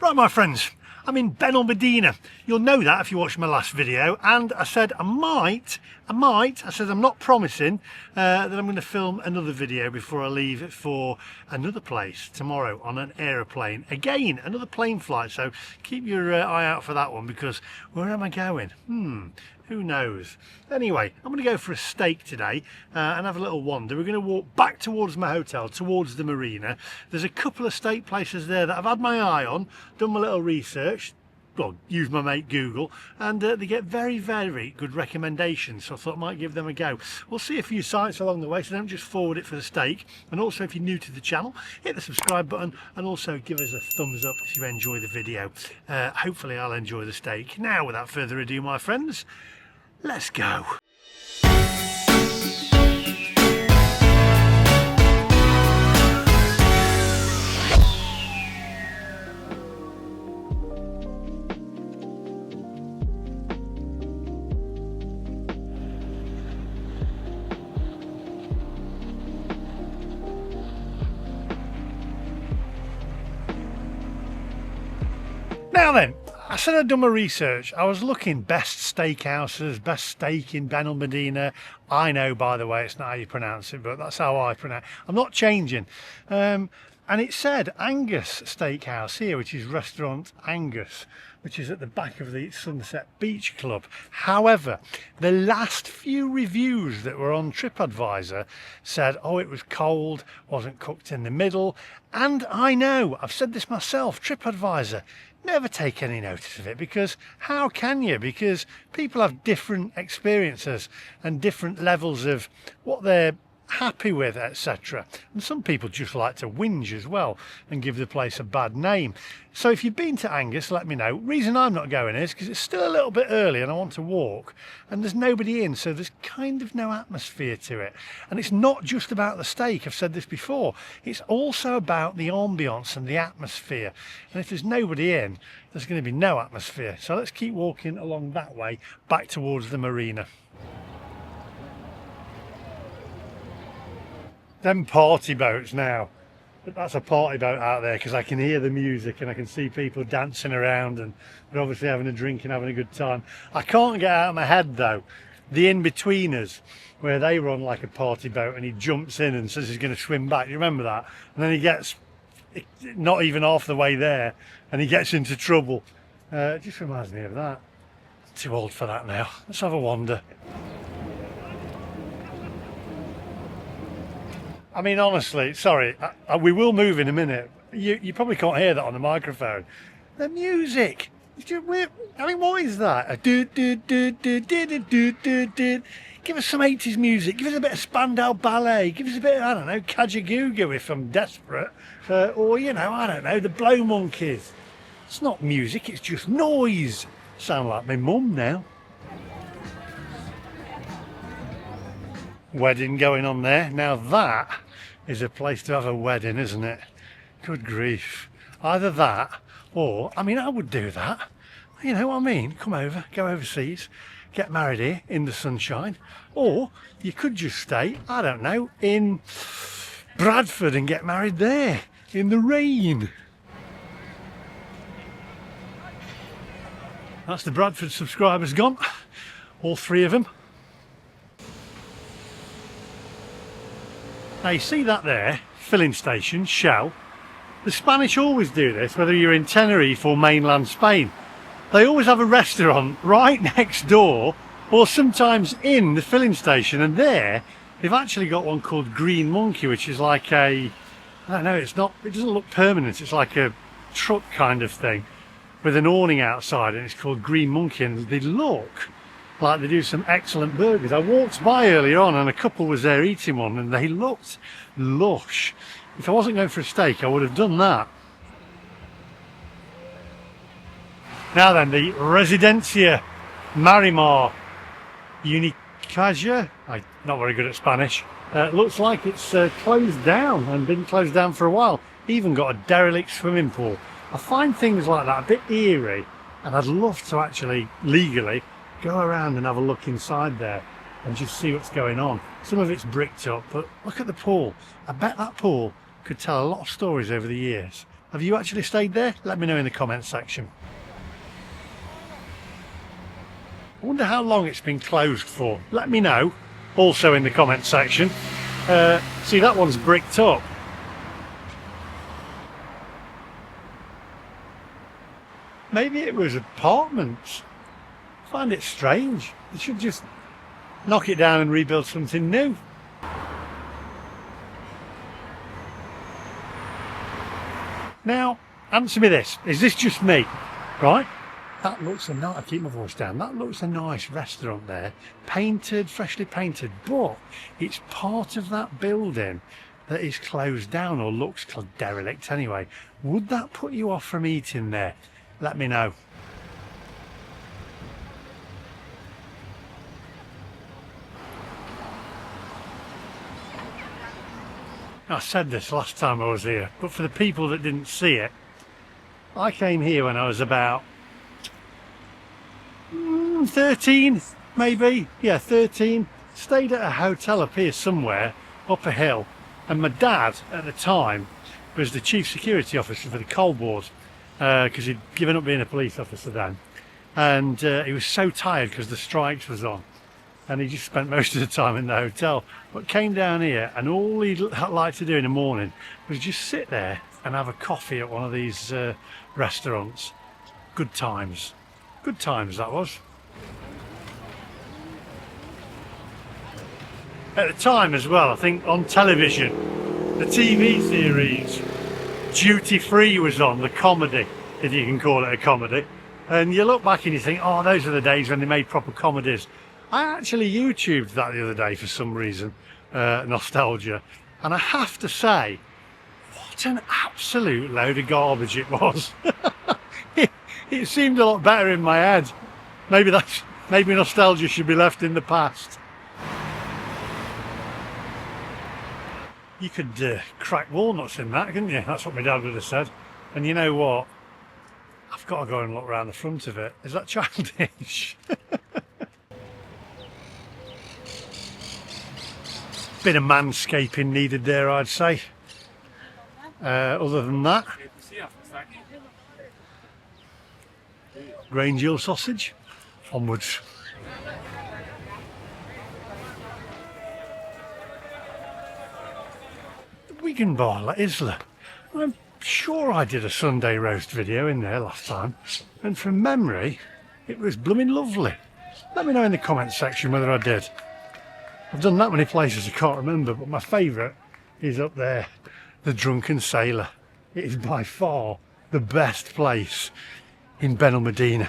Right, my friends, I'm in Benalmadena. You'll know that if you watched my last video, and I said I'm not promising that I'm going to film another video before I leave for another place tomorrow on an aeroplane. Again, another plane flight, so keep your eye out for that one, because where am I going? Who knows? Anyway, I'm going to go for a steak today and have a little wander. We're going to walk back towards my hotel, towards the marina. There's a couple of steak places there that I've had my eye on, done my little research, well, use my mate Google, and they get very, very good recommendations, so I thought I might give them a go. We'll see a few sites along the way, so don't just forward it for the steak. And also, if you're new to the channel, hit the subscribe button and also give us a thumbs up if you enjoy the video. Hopefully I'll enjoy the steak. Now, without further ado, my friends, let's go. Now then, I said I'd done my research. I was looking best steakhouses, best steak in Benalmadena. I know, by the way, it's not how you pronounce it, but that's how I pronounce it. I'm not changing. And it said Angus Steakhouse here, which is restaurant Angus, which is at the back of the Sunset Beach Club. However, the last few reviews that were on Tripadvisor said, oh, it was cold, wasn't cooked in the middle. And I know, I've said this myself, Tripadvisor, never take any notice of it, because how can you? Because people have different experiences and different levels of what they're happy with, etc. And some people just like to whinge as well and give the place a bad name. So if you've been to Angus, let me know. Reason I'm not going is because it's still a little bit early and I want to walk, and there's nobody in, so there's kind of no atmosphere to it. And it's not just about the steak, I've said this before, it's also about the ambience and the atmosphere. And if there's nobody in, there's going to be no atmosphere. So let's keep walking along that way back towards the marina. Them party boats now. That's a party boat out there, because I can hear the music and I can see people dancing around and they're obviously having a drink and having a good time. I can't get out of my head though the in-betweeners, where they run like a party boat and he jumps in and says he's going to swim back. You remember that? And then he gets not even half the way there and he gets into trouble. It just reminds me of that. Too old for that now. Let's have a wander. I mean, honestly, sorry, we will move in a minute. You probably can't hear that on the microphone. The music. I mean, what is that? Give us some 80s music. Give us a bit of Spandau Ballet. Give us a bit of, I don't know, Kajagoogoo if I'm desperate. Or, you know, I don't know, the Blow Monkeys. It's not music, it's just noise. Sound like my mum now. Wedding going on there. Now that is a place to have a wedding, isn't it? Good grief. Either that or, I mean, I would do that. You know what I mean? Come over, go overseas, get married here in the sunshine. Or you could just stay, I don't know, in Bradford and get married there in the rain. That's the Bradford subscribers gone. All three of them. Now you see that there, filling station, Shell. The Spanish always do this, whether you're in Tenerife or mainland Spain. They always have a restaurant right next door, or sometimes in the filling station, and there they've actually got one called Green Monkey, which is like a, I don't know, it doesn't look permanent, it's like a truck kind of thing with an awning outside, and it's called Green Monkey, and they look like they do some excellent burgers. I walked by earlier on and a couple was there eating one and they looked lush. If I wasn't going for a steak, I would have done that. Now then, the Residencia Marimar Unicaja, I'm not very good at Spanish, looks like it's closed down and been closed down for a while. Even got a derelict swimming pool. I find things like that a bit eerie, and I'd love to actually legally go around and have a look inside there and just see what's going on. Some of it's bricked up, but look at the pool. I bet that pool could tell a lot of stories over the years. Have you actually stayed there? Let me know in the comments section. I wonder how long it's been closed for. Let me know also in the comments section. See, that one's bricked up. Maybe it was apartments. I find it strange. They should just knock it down and rebuild something new. Now, answer me this. Is this just me? Right? That looks a nice, I keep my voice down, that looks a nice restaurant there. Painted, freshly painted, but it's part of that building that is closed down or looks derelict anyway. Would that put you off from eating there? Let me know. I said this last time I was here, but for the people that didn't see it, I came here when I was about 13, maybe. Yeah, 13. Stayed at a hotel up here somewhere, up a hill. And my dad, at the time, was the chief security officer for the Cold Wars, because he'd given up being a police officer then. And he was so tired because the strikes was on. And he just spent most of the time in the hotel. But came down here, and all he'd like to do in the morning was just sit there and have a coffee at one of these restaurants. Good times. Good times, that was. At the time as well, I think on television, the TV series Duty Free was on, the comedy, if you can call it a comedy. And you look back and you think, oh, those are the days when they made proper comedies. I actually YouTubed that the other day for some reason, nostalgia. And I have to say, what an absolute load of garbage it was. It seemed a lot better in my head. Maybe nostalgia should be left in the past. You could crack walnuts in that, couldn't you? That's what my dad would have said. And you know what? I've got to go and look around the front of it. Is that childish? Bit of manscaping needed there, I'd say. Other than that, Grange Hill sausage, onwards. The Wigan Bar, La Isla. I'm sure I did a Sunday roast video in there last time, and from memory, it was blooming lovely. Let me know in the comments section whether I did. I've done that many places I can't remember, but my favourite is up there, the Drunken Sailor. It is by far the best place in Benalmadena.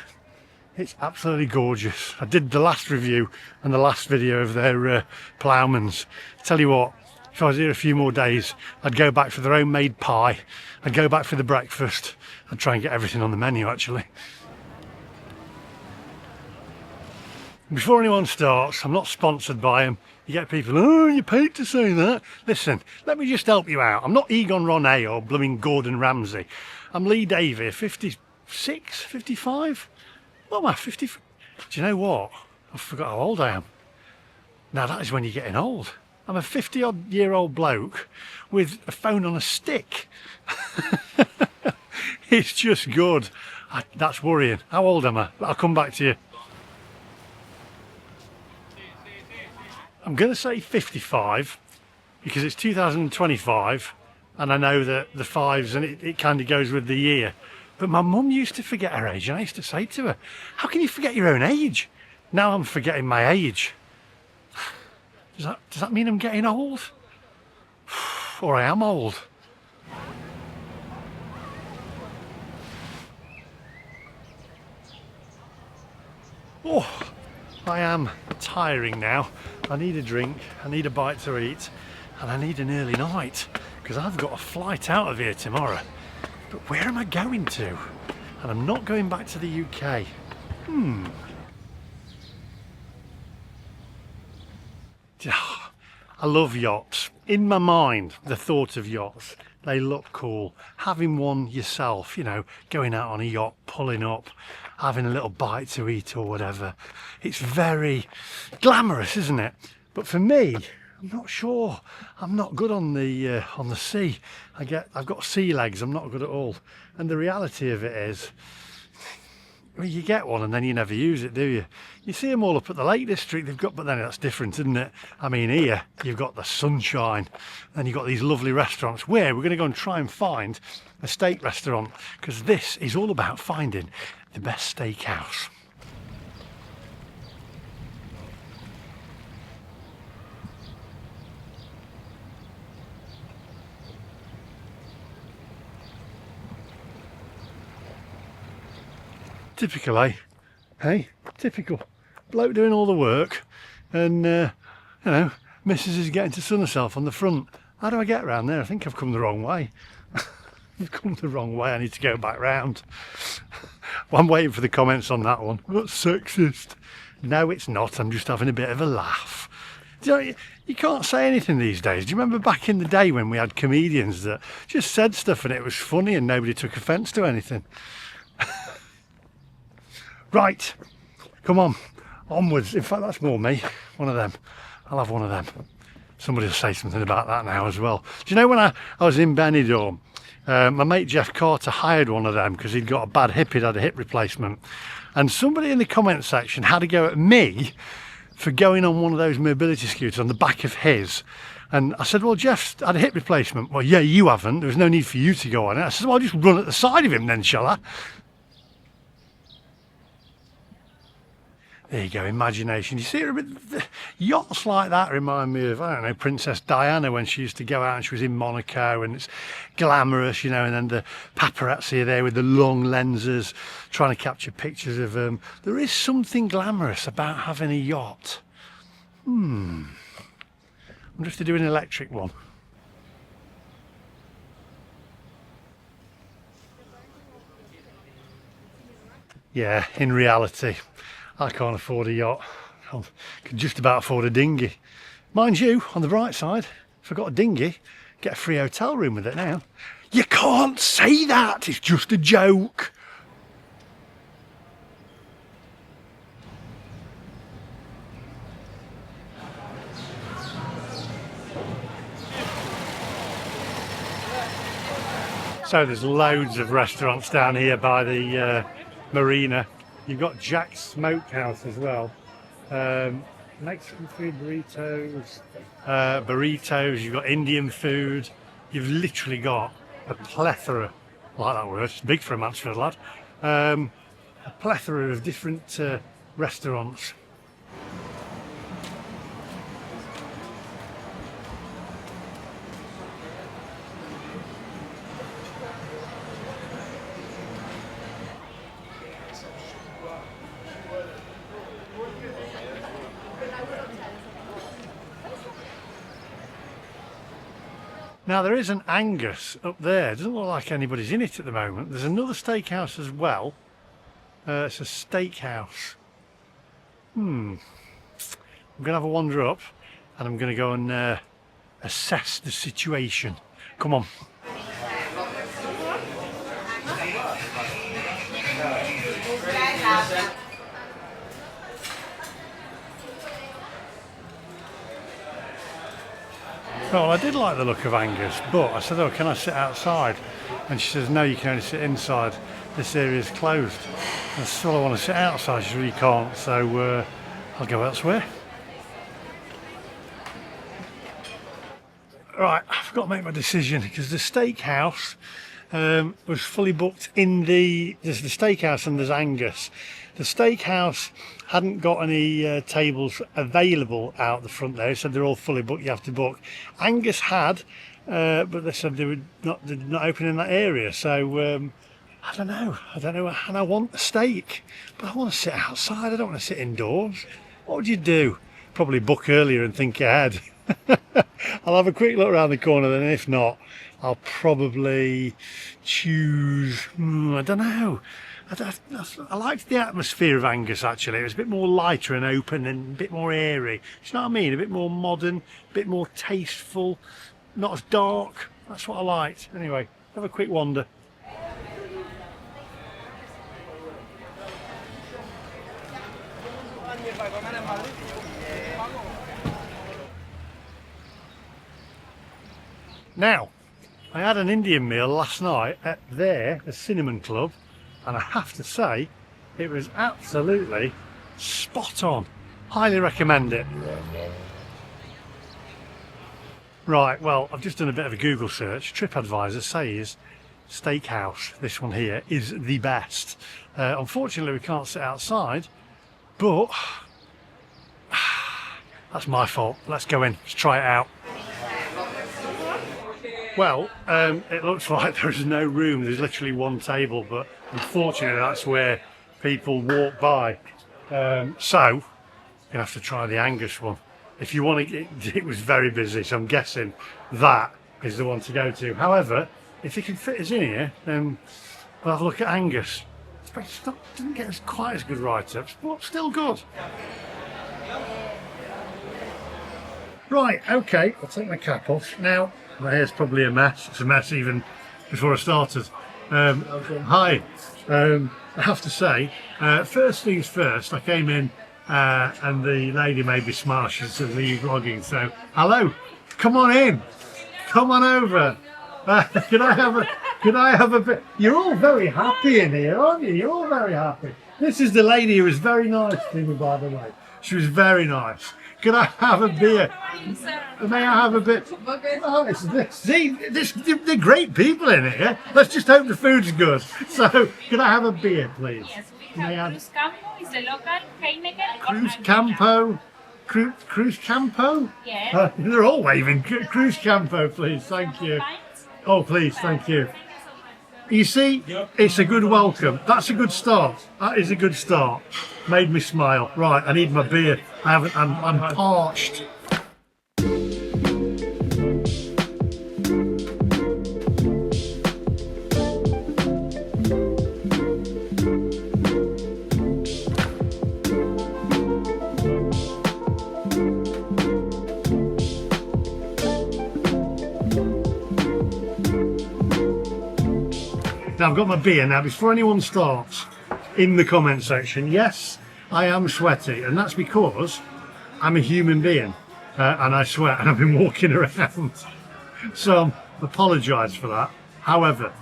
It's absolutely gorgeous. I did the last review and the last video of their ploughmans. Tell you what, if I was here a few more days, I'd go back for their homemade pie. I'd go back for the breakfast. I'd try and get everything on the menu, actually. Before anyone starts, I'm not sponsored by them. You get people, oh, you paid to say that. Listen, let me just help you out. I'm not Egon Ronay or blooming Gordon Ramsay. I'm Lee Davey, 56, 55? What am I, 50? Do you know what? I forgot how old I am. Now that is when you're getting old. I'm a 50-odd-year-old bloke with a phone on a stick. It's just good. That's worrying. How old am I? I'll come back to you. I'm going to say 55 because it's 2025 and I know that the fives and it kind of goes with the year. But my mum used to forget her age and I used to say to her, how can you forget your own age? Now I'm forgetting my age. Does that mean I'm getting old? Or I am old? Oh, I am tiring now. I need a drink, I need a bite to eat, and I need an early night because I've got a flight out of here tomorrow. But where am I going to? And I'm not going back to the UK. I love yachts. In my mind, the thought of yachts, they look cool. Having one yourself, you know, going out on a yacht, pulling up, having a little bite to eat or whatever. It's very glamorous, isn't it? But for me, I'm not sure. I'm not good on the sea. I've got sea legs. I'm not good at all. And the reality of it is, well, you get one and then you never use it, do you? You see them all up at the Lake District. They've got, but then that's different, isn't it? I mean, here you've got the sunshine, and you've got these lovely restaurants. Where we're going to go and try and find a steak restaurant, because this is all about finding the best steakhouse. Typical, eh? Hey, typical. Bloke doing all the work, and you know, Mrs. is getting to sun herself on the front. How do I get around there? I think I've come the wrong way. I've come the wrong way. I need to go back round. Well, I'm waiting for the comments on that one. That's sexist. No, it's not. I'm just having a bit of a laugh. Do you know, you can't say anything these days. Do you remember back in the day when we had comedians that just said stuff and it was funny and nobody took offence to anything? Right, come on, onwards. In fact, that's more me, one of them. I'll have one of them. Somebody will say something about that now as well. Do you know when I was in Benidorm, my mate Jeff Carter hired one of them because he'd got a bad hip, he'd had a hip replacement. And somebody in the comment section had a go at me for going on one of those mobility scooters on the back of his. And I said, well, Jeff's had a hip replacement. Well, yeah, you haven't. There was no need for you to go on it. I said, well, I'll just run at the side of him then, shall I? There you go, imagination. You see, yachts like that remind me of, I don't know, Princess Diana when she used to go out and she was in Monaco, and it's glamorous, you know, and then the paparazzi are there with the long lenses trying to capture pictures of them. There is something glamorous about having a yacht. I'm just to do an electric one. Yeah, in reality, I can't afford a yacht. I can just about afford a dinghy. Mind you, on the bright side, if I got a dinghy, get a free hotel room with it now. You can't say that, it's just a joke. So there's loads of restaurants down here by the marina. You've got Jack's Smokehouse as well. Mexican food, burritos, you've got Indian food. You've literally got a plethora, I like that word, it's big for a Mansfield lad, a plethora of different restaurants. Now there is an Angus up there. It doesn't look like anybody's in it at the moment. There's another steakhouse as well. It's a steakhouse. I'm going to have a wander up and I'm going to go and assess the situation. Come on. Well, I did like the look of Angus, but I said, oh, can I sit outside? And she says, no, you can only sit inside. This area's closed. And I said, well, I want to sit outside. She said, well, you can't, so I'll go elsewhere. Right, I forgot to make my decision because the steakhouse was fully booked in there's the steakhouse and there's Angus. The steakhouse hadn't got any tables available out the front there. They said they're all fully booked, you have to book. Angus had, but they said they're not open in that area. So I don't know, and I want a steak, but I want to sit outside, I don't want to sit indoors. What would you do? Probably book earlier and think ahead. I'll have a quick look around the corner, then if not, I'll probably choose, I don't know. I liked the atmosphere of Angus actually. It was a bit more lighter and open and a bit more airy. Do you know what I mean? A bit more modern, a bit more tasteful, not as dark. That's what I liked. Anyway, have a quick wander. Now, I had an Indian meal last night at the Cinnamon Club, and I have to say it was absolutely spot on. Highly recommend it. Right, well, I've just done a bit of a Google search. Tripadvisor says Steakhouse, this one here, is the best. Unfortunately, we can't sit outside, but that's my fault. Let's go in, let's try it out. Well, it looks like there's no room. There's literally one table, but unfortunately that's where people walk by. So you have to try the Angus one. If you want to, it was very busy, so I'm guessing that is the one to go to. However, if it can fit us in here, then we'll have a look at Angus. It didn't get quite as good write-ups, but still good. Right, okay, I'll take my cap off. Now, my hair's probably a mess. It's a mess even before I started. Hi, I have to say, first things first, I came in and the lady made me smile. She said, "Are you vlogging?" So, hello, come on in, come on over. Can I have a bit? You're all very happy in here, aren't you? You're all very happy. This is the lady who was very nice to me, by the way. She was very nice. Can I have a beer? May I have a bit? Oh, they're great people in here. Let's just hope the food's good. So, can I have a beer, please? Yes, we have Cruz Campo, is the local Heineken. Cruz Campo. Cruz Campo? Yes. They're all waving. Cruz Campo, please. Thank you. Oh, please. Thank you. You see, it's a good welcome. That's a good start. That is a good start. Made me smile. Right, I need my beer. I'm parched. Now I've got my beer. Now before anyone starts in the comment section, yes, I am sweaty, and that's because I'm a human being and I sweat and I've been walking around. So I apologise for that. However,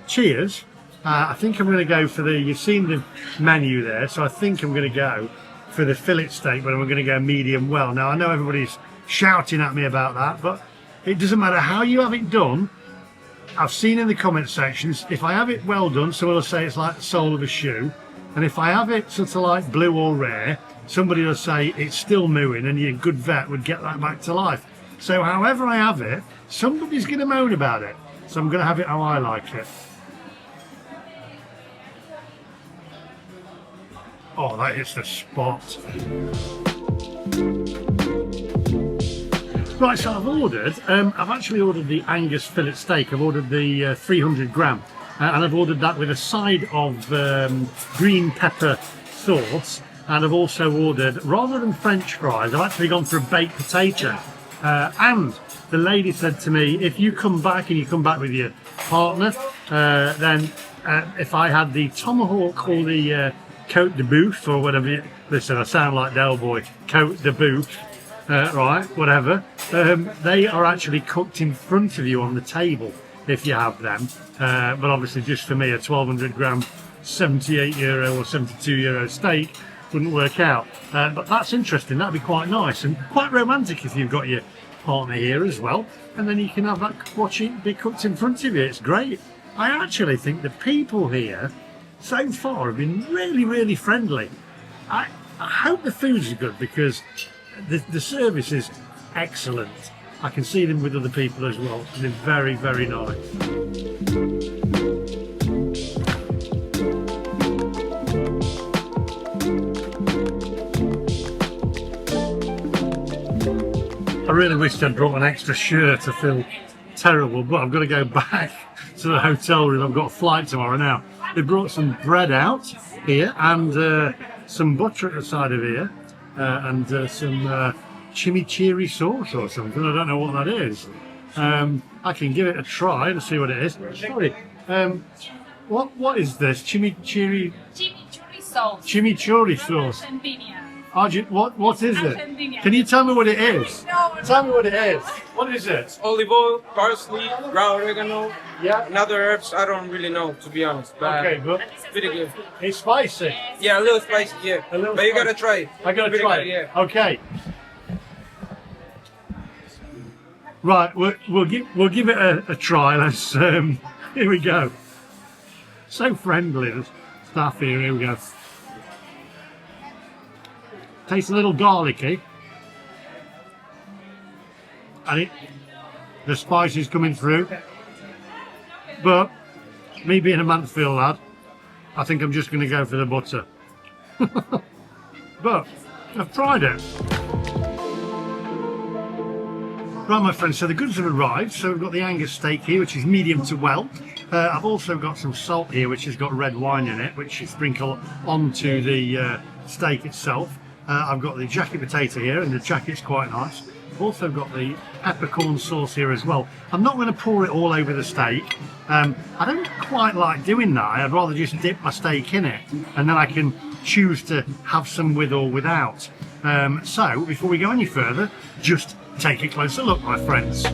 cheers. I think I'm going to go for you've seen the menu there, so I think I'm going to go for the fillet steak, but I'm going to go medium well. Now I know everybody's shouting at me about that, but it doesn't matter how you have it done. I've seen in the comment sections, if I have it well done, someone will say it's like the sole of a shoe. And if I have it sort of like blue or rare, somebody will say it's still mooing, and your good vet would get that back to life. So however I have it, somebody's going to moan about it. So I'm going to have it how I like it. Oh, that hits the spot. Right, so I've actually ordered the Angus fillet steak. I've ordered the 300 gram, and I've ordered that with a side of green pepper sauce, and I've also ordered, rather than French fries, I've actually gone for a baked potato. And the lady said to me, if you come back and you come back with your partner, then if I had the tomahawk or the Côte de Boeuf or whatever, listen, I sound like Del Boy, Côte de Boeuf. Right, whatever. They are actually cooked in front of you on the table if you have them. But obviously, just for me, a 1200 gram, €78 or €72 steak wouldn't work out. But that's interesting. That'd be quite nice and quite romantic if you've got your partner here as well. And then you can have that watching be cooked in front of you. It's great. I actually think the people here so far have been really, really friendly. I hope the food's good because the service is excellent. I can see them with other people as well. They're very, very nice. I really wish I'd brought an extra shirt. I feel terrible, but I've got to go back to the hotel room. I've got a flight tomorrow now. They brought some bread out here and some butter at the side of here. And some chimichurri sauce or something. I don't know what that is. I can give it a try to see what it is. Sorry. What is this? Chimichurri sauce. Chimichurri sauce. What is it? Argentina. Can you tell me what it is? Tell me what it is. What is it? Olive oil, parsley, ground oregano, Yeah. and other herbs. I don't really know, to be honest. But Okay, but pretty good. it's spicy. Yeah, a little spicy, yeah. A little but you spicy. gotta try it. I gotta Pretty try good, it. yeah. Okay. Right, we'll give it a try. Let's here we go. So friendly, the staff here. Here we go. Tastes a little garlicky, and the spice is coming through. But me being a Mansfield lad, I think I'm just going to go for the butter. But I've tried it. Right, my friends, so the goods have arrived. So we've got the Angus steak here, which is medium to well. I've also got some salt here, which has got red wine in it, which you sprinkle onto the steak itself. I've got the jacket potato here, and the jacket's quite nice. I've also got the peppercorn sauce here as well. I'm not going to pour it all over the steak. I don't quite like doing that. I'd rather just dip my steak in it, and then I can choose to have some with or without. So before we go any further, just take a closer look, my friends.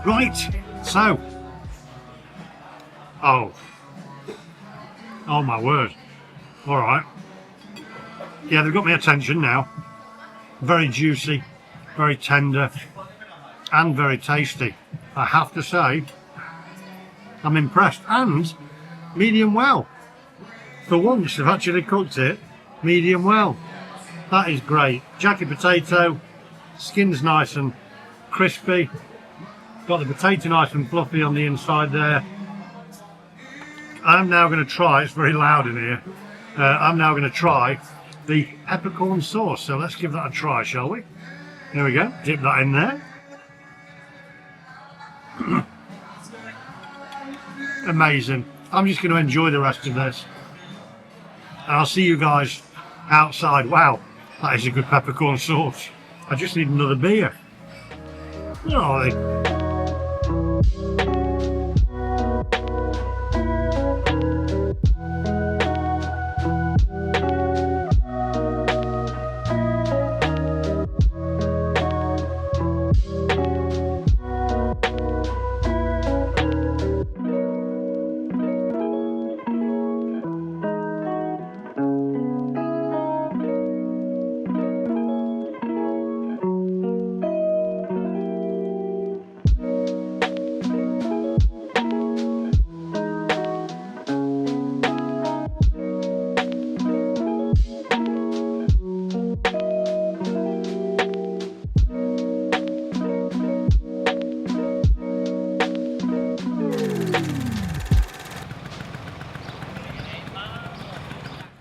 Right, so, oh my word, all right, yeah, they've got my attention now. Very juicy, very tender, and very tasty. I have to say, I'm impressed, and medium well. For once, they've actually cooked it medium well. That is great. Jacket potato, skin's nice and crispy. Got the potato nice and fluffy on the inside there. I'm now going to try, it's very loud in here, I'm now going to try the peppercorn sauce. So let's give that a try, shall we? There we go, dip that in there. Amazing. I'm just going to enjoy the rest of this. And I'll see you guys outside. Wow, that is a good peppercorn sauce. I just need another beer. Where are they?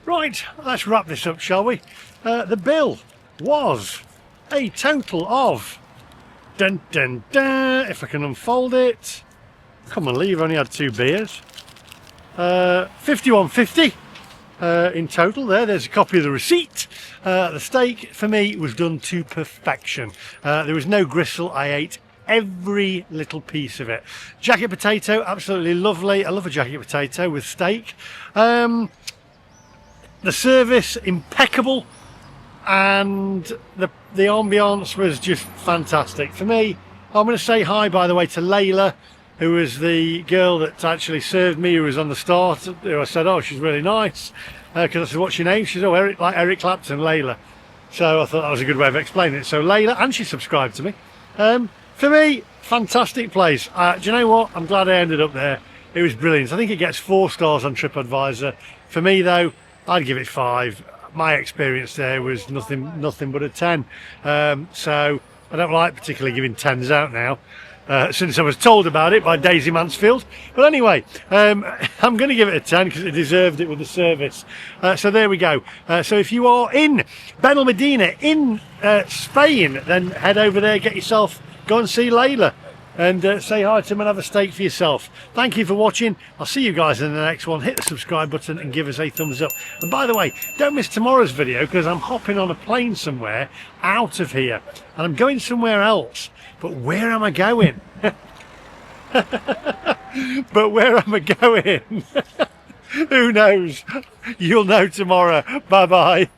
Right, let's wrap this up, shall we? The bill was a total of, dun dun dun, if I can unfold it, come on Lee, you've only had 2 beers, $51.50 in total there. There's a copy of the receipt. The steak for me was done to perfection. There was no gristle. I ate every little piece of it. Jacket potato, absolutely lovely. I love a jacket potato with steak. The service, impeccable. and the ambiance was just fantastic. For me, I'm going to say hi, by the way, to Layla, who was the girl that actually served me, who was on the start, who I said, oh, she's really nice, because I said, what's your name? She said, oh, Eric, like Eric Clapton, Layla. So I thought that was a good way of explaining it. So Layla, and she subscribed to me. For me, fantastic place. Do you know what? I'm glad I ended up there. It was brilliant. I think it gets 4 stars on Tripadvisor. For me, though, I'd give it 5. My experience there was nothing but a 10. So I don't like particularly giving 10s out now, since I was told about it by Daisy Mansfield. But anyway, I'm going to give it a 10 because it deserved it with the service. So there we go. So if you are in Benalmadena, in Spain, then head over there, get yourself, go and see Layla, and say hi to him and have a steak for yourself. Thank you for watching. I'll see you guys in the next one. Hit the subscribe button and give us a thumbs up. And by the way, don't miss tomorrow's video, because I'm hopping on a plane somewhere out of here, and I'm going somewhere else. But where am I going? But where am I going? Who knows? You'll know tomorrow. Bye bye.